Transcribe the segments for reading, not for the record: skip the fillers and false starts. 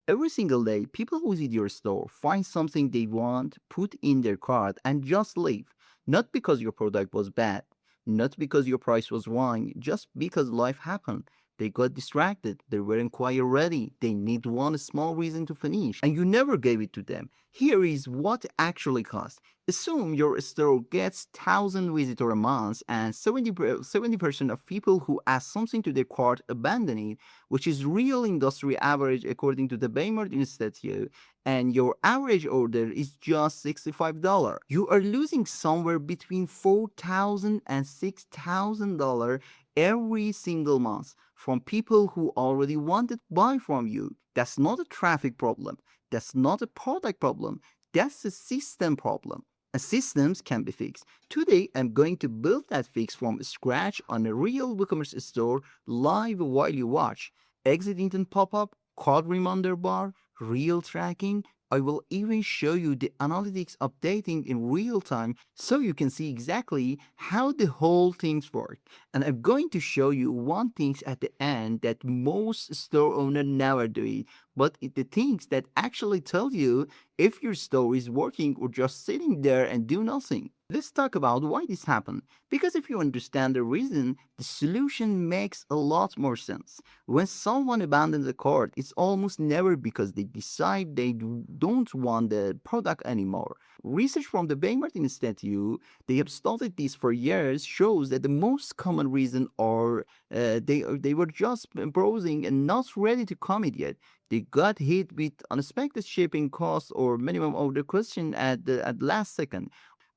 Every single day, people visit your store, find something they want, put in their cart, and just leave. Not because your product was bad, not because your price was wrong, just because life happened. They got distracted, they weren't quite ready, they need one small reason to finish, and you never gave it to them. Here is what actually cost. Assume your store gets 1,000 visitors a month and 70% of people who add something to their cart abandon it, which is real industry average according to the Baymard Institute, and your average order is just $65. You are losing somewhere between $4,000 and $6,000 every single month from people who already wanted to buy from you. That's not a traffic problem. That's not a product problem. That's a system problem. And systems can be fixed. Today, I'm going to build that fix from scratch on a real WooCommerce store live while you watch. Exit intent pop-up, card reminder bar, real tracking. I will even show you the analytics updating in real time so you can see exactly how the whole things work. And I'm going to show you one thing at the end that most store owners never do it, but the things that actually tell you if your store is working or just sitting there and do nothing. Let's talk about why this happened. Because if you understand the reason, the solution makes a lot more sense. When someone abandons a cart, it's almost never because they decide they don't want the product anymore. Research from the Baymard Institute, they have studied this for years, shows that the most common reason are they were just browsing and not ready to commit yet. They got hit with unexpected shipping costs or minimum order question at last second,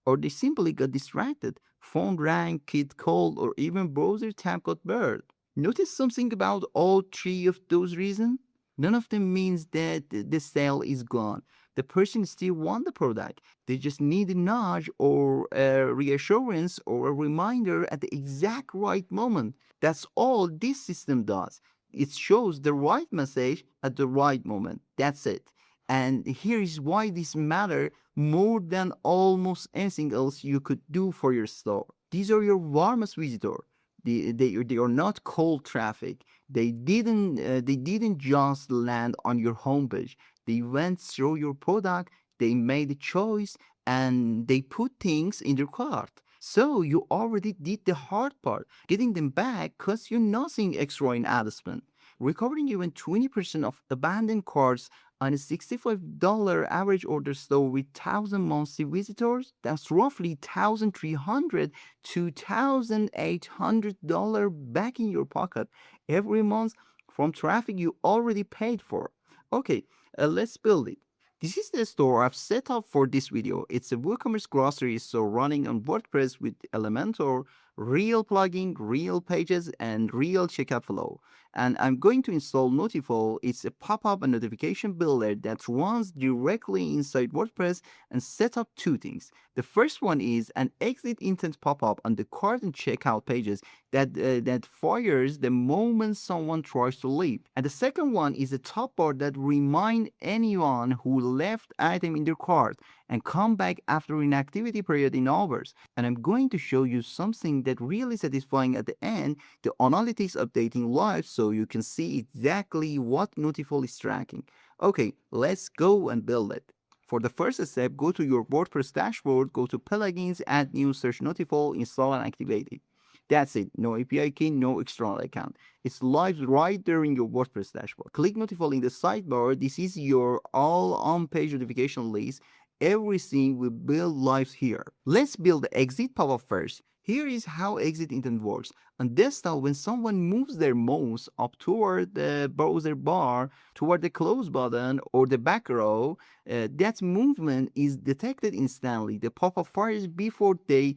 or they simply got distracted. Phone rang, kid called, or even browser tab got blurred. Notice something about all three of those reasons? None of them means that the sale is gone. The person still want the product. They just need a nudge or a reassurance or a reminder at the exact right moment. That's all this system does. It shows the right message at the right moment. That's it. And here is why this matter more than almost anything else you could do for your store. These are your warmest visitors. They are not cold traffic. They didn't just land on your homepage. They went through your product, they made a choice, and they put things in their cart. So you already did the hard part. Getting them back costs you nothing extra in ad spend. Recovering even 20% of abandoned carts on a $65 average order store with 1,000 monthly visitors, that's roughly 1,300 to $1,800 back in your pocket every month from traffic you already paid for. Okay, let's build it. This is the store I've set up for this video. It's a WooCommerce grocery store running on WordPress with Elementor, real plugin, real pages, and real checkout flow. And I'm going to install Notifal. It's a pop-up and notification builder that runs directly inside WordPress and set up two things. The first one is an exit intent pop-up on the cart and checkout pages that fires the moment someone tries to leave. And the second one is a top bar that reminds anyone who left item in their cart and come back after inactivity period in hours. And I'm going to show you something that really satisfying at the end, the analytics updating live so you can see exactly what Notifal is tracking. Okay, let's go and build it. For the first step, go to your WordPress dashboard, go to plugins, add new, search Notifal, install and activate it. That's it. No API key, no external account. It's live right there in your WordPress dashboard. Click Notify in the sidebar. This is your all on-page notification list. Everything will build live here. Let's build the exit pop-up first. Here is how exit intent works. On desktop, when someone moves their mouse up toward the browser bar, toward the close button or the back row, that movement is detected instantly. The pop-up fires before they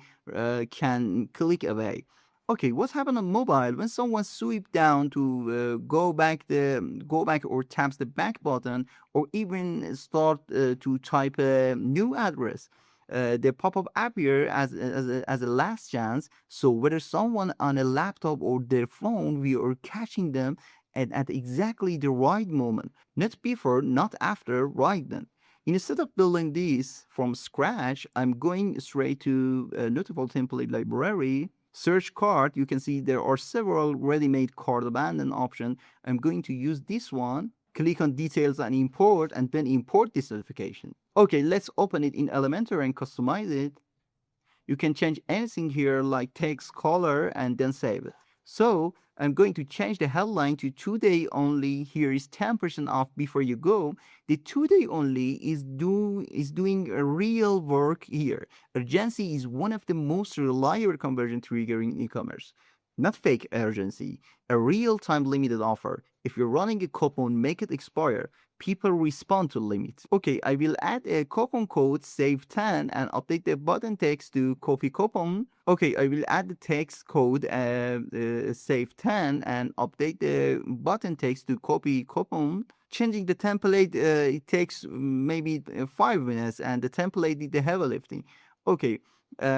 can click away. Okay, what happened on mobile when someone sweep down to go back or taps the back button or even start to type a new address? The pop-up appear as a last chance. So whether someone on a laptop or their phone, we are catching them at exactly the right moment, not before, not after, right then. Instead of building this from scratch, I'm going straight to Notify template library. Search cart, you can see there are several ready-made cart abandon options. I'm going to use this one. Click on details and import, and then import this notification. Okay, let's open it in Elementor and customize it. You can change anything here like text, color, and then save it. So I'm going to change the headline to today only. Here is 10% off before you go. The today only is doing a real work here. Urgency is one of the most reliable conversion trigger in e-commerce. Not fake urgency, a real time limited offer. If you're running a coupon, make it expire. People respond to limits. Okay, I will add a coupon code save 10 and update the button text to copy coupon. Okay, I will add the text code save 10 and update the button text to copy coupon. Changing the template, it takes maybe 5 minutes, and the template did the heavy lifting. Okay,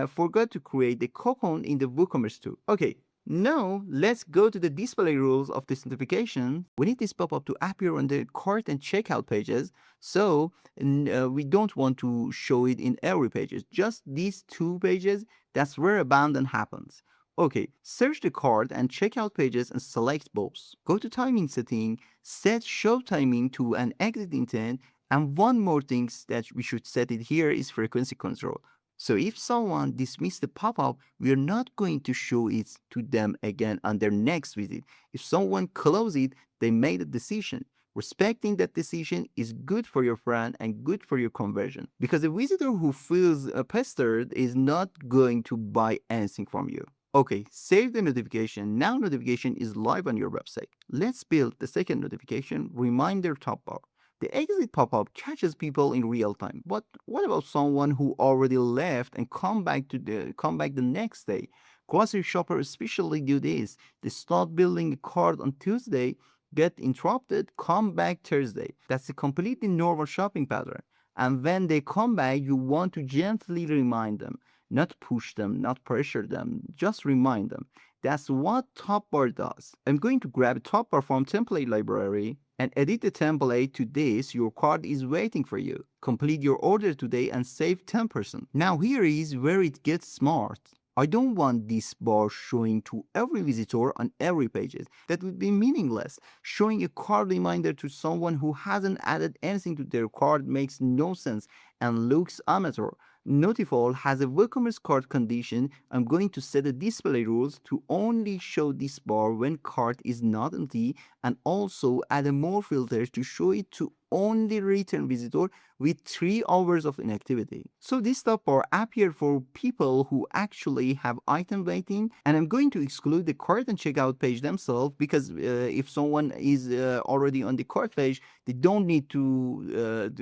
forgot to create the coupon in the WooCommerce too. Okay, now, let's go to the display rules of this notification. We need this pop-up to appear on the cart and checkout pages. So we don't want to show it in every pages, just these 2 pages. That's where abandon happens. Okay, search the cart and checkout pages and select both. Go to timing setting, set show timing to an exit intent. And one more thing that we should set it here is frequency control. So if someone dismisses the pop-up, we are not going to show it to them again on their next visit. If someone closes it, they made a decision. Respecting that decision is good for your brand and good for your conversion. Because a visitor who feels pestered is not going to buy anything from you. Okay, save the notification. Now notification is live on your website. Let's build the second notification, reminder top bar. The exit pop-up catches people in real time. But what about someone who already left and come back the next day? Grocery shoppers especially do this. They start building a cart on Tuesday, get interrupted, come back Thursday. That's a completely normal shopping pattern. And when they come back, you want to gently remind them, not push them, not pressure them, just remind them. That's what top bar does. I'm going to grab a top bar from template library and edit the template to this. Your cart is waiting for you. Complete your order today and save 10%. Now here is where it gets smart. I don't want this bar showing to every visitor on every page. That would be meaningless. Showing a cart reminder to someone who hasn't added anything to their cart makes no sense and looks amateur. Notifal has a WooCommerce cart condition. I'm going to set the display rules to only show this bar when cart is not empty, and also add a more filters to show it to only return visitor with 3 hours of inactivity. So this top bar appear for people who actually have item waiting, and I'm going to exclude the cart and checkout page themselves, because if someone is already on the cart page, they don't need to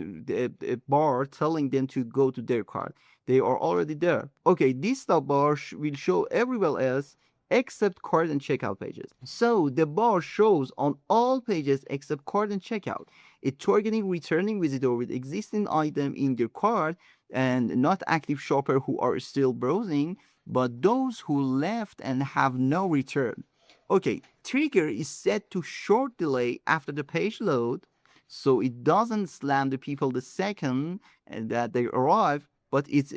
a bar telling them to go to their cart. They are already there. Okay, this top bar will show everywhere else except cart and checkout pages. So the bar shows on all pages except cart and checkout. It's targeting returning visitor with existing item in their cart and not active shopper who are still browsing, but those who left and have no return. Okay, trigger is set to short delay after the page load, so it doesn't slam the people the second that they arrive, but it's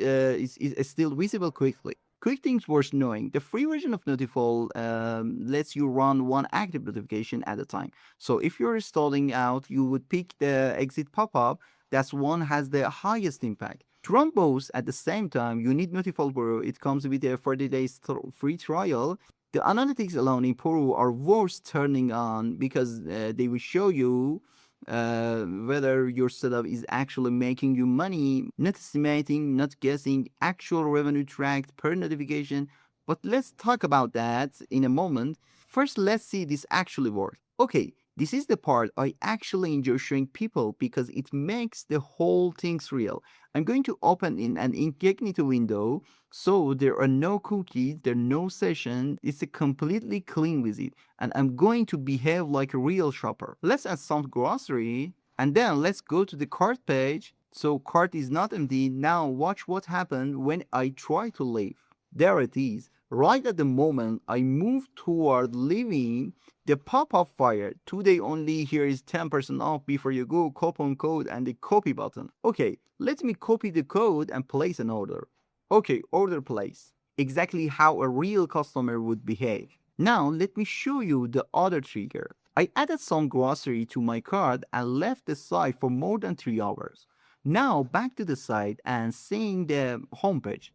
still visible quickly. Quick things worth knowing. The free version of Notifal lets you run one active notification at a time. So if you're starting out, you would pick the exit pop-up. That's one has the highest impact. To run both at the same time, you need Notifal Pro. It comes with a 30 days free trial. The analytics alone in Pro are worth turning on because they will show you whether your setup is actually making you money, not estimating, not guessing, actual revenue tracked per notification. But let's talk about that in a moment. First, let's see this actually works. Okay, this is the part I actually enjoy showing people because it makes the whole things real. I'm going to open in an incognito window, so there are no cookies, there are no sessions. It's a completely clean visit, and I'm going to behave like a real shopper. Let's add some grocery, and then let's go to the cart page. So cart is not empty. Now watch what happened when I try to leave. There it is. Right at the moment I move toward leaving, the pop-up fired. Today only, here is 10% off before you go, coupon code and the copy button. Okay, let me copy the code and place an order. Okay, order place. Exactly how a real customer would behave. Now let me show you the other trigger. I added some grocery to my cart and left the site for more than 3 hours. Now back to the site and seeing the homepage.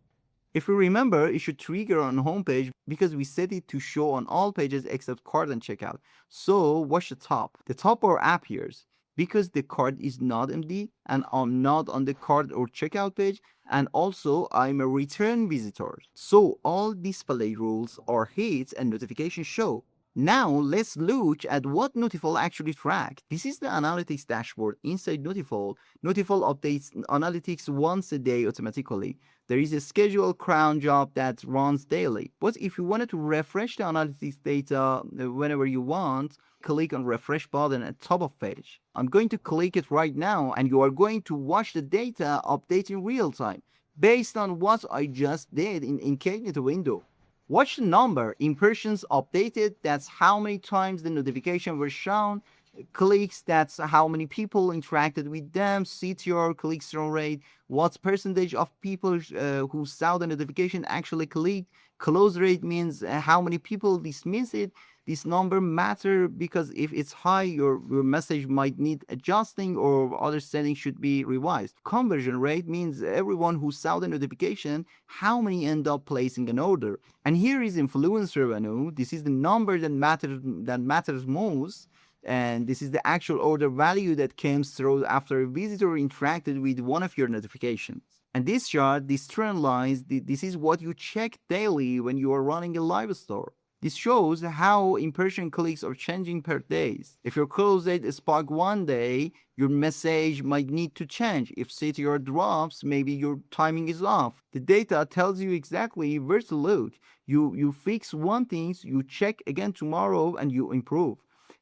If you remember, it should trigger on homepage because we set it to show on all pages except cart and checkout. So watch the top. The top bar appears because the cart is not empty and I'm not on the cart or checkout page, and also I'm a return visitor. So all display rules are hits and notifications show. Now let's look at what Notifal actually tracked. This is the analytics dashboard inside Notifal. Notifal updates analytics once a day automatically. There is a scheduled cron job that runs daily. But if you wanted to refresh the analytics data whenever you want, click on refresh button at top of page. I'm going to click it right now and you are going to watch the data update in real time based on what I just did in incognito window. Watch the number, impressions updated, that's how many times the notification was shown, clicks, that's how many people interacted with them, CTR, click-through rate, what percentage of people who saw the notification actually clicked, close rate means how many people dismiss it. This number matter because if it's high, your message might need adjusting or other settings should be revised. Conversion rate means everyone who saw the notification, how many end up placing an order. And here is influence revenue. This is the number that matters most. And this is the actual order value that came through after a visitor interacted with one of your notifications. And this chart, these trend lines, this is what you check daily when you are running a live store. This shows how impression clicks are changing per days. If your close date spike one day, your message might need to change. If CTR drops, maybe your timing is off. The data tells you exactly where to look. You fix one thing, you check again tomorrow, and you improve.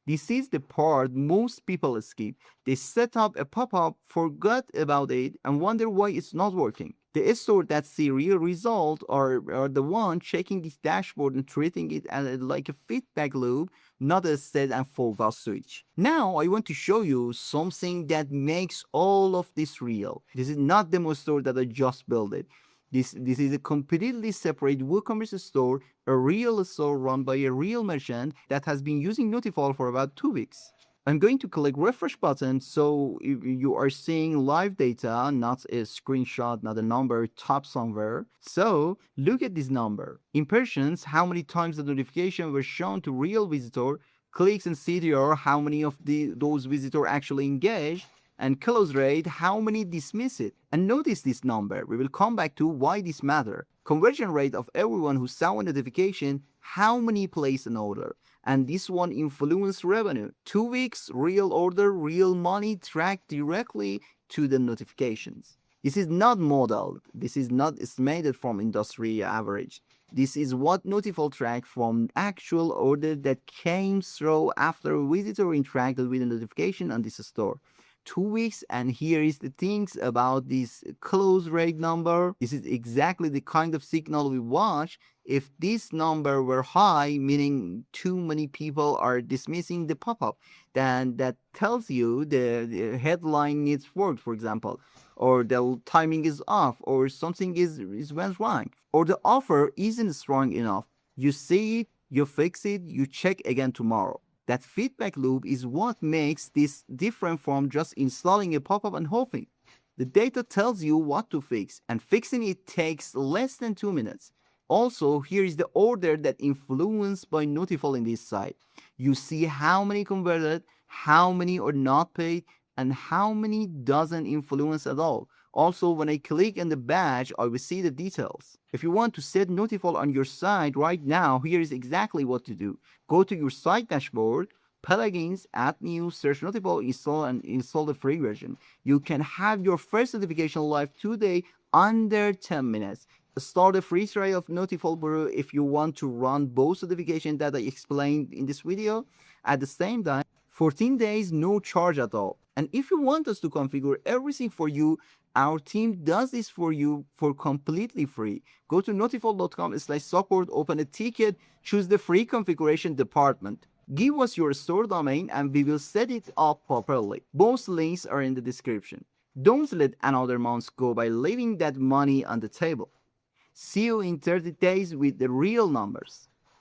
This is the part most people skip. They set up a pop-up, forgot about it, and wonder why it's not working. The store that see real result are the one checking this dashboard and treating it as like a feedback loop, not a set and forward switch. Now I want to show you something that makes all of this real. This is not demo store that I just built it. This is a completely separate WooCommerce store, a real store run by a real merchant that has been using Notifal for about 2 weeks. I'm going to click refresh button so you are seeing live data, not a screenshot, not a number top somewhere. So look at this number. Impressions, how many times the notification was shown to real visitor, clicks and CTR, how many of those visitors actually engaged, and close rate, how many dismiss it. And notice this number. We will come back to why this matter. Conversion rate of everyone who saw a notification, how many place an order. And this one influence revenue. 2 weeks, real order, real money tracked directly to the notifications. This is not modeled. This is not estimated from industry average. This is what Notifal tracked from actual order that came through after a visitor interacted with a notification on this store. 2 weeks, and here is the things about this close rate number. This is exactly the kind of signal we watch. If this number were high, meaning too many people are dismissing the pop-up, then that tells you the headline needs work, for example, or the timing is off, or something is went wrong, or the offer isn't strong enough. You see it, you fix it, you check again tomorrow. That feedback loop is what makes this different from just installing a pop-up and hoping. The data tells you what to fix, and fixing it takes less than 2 minutes. Also, here is the order that influenced by Notifal in this site. You see how many converted, how many are not paid, and how many doesn't influence at all. Also, when I click on the badge, I will see the details. If you want to set Notifal on your site right now, here is exactly what to do. Go to your site dashboard, plugins, add new, search Notifal, install the free version. You can have your first notification live today under 10 minutes. Start a free trial of Notifal Brew if you want to run both notifications that I explained in this video. At the same time, 14 days, no charge at all. And if you want us to configure everything for you, our team does this for you for completely free. Go to notifal.com/support, open a ticket, choose the free configuration department. Give us your store domain and we will set it up properly. Both links are in the description. Don't let another month go by leaving that money on the table. See you in 30 days with the real numbers.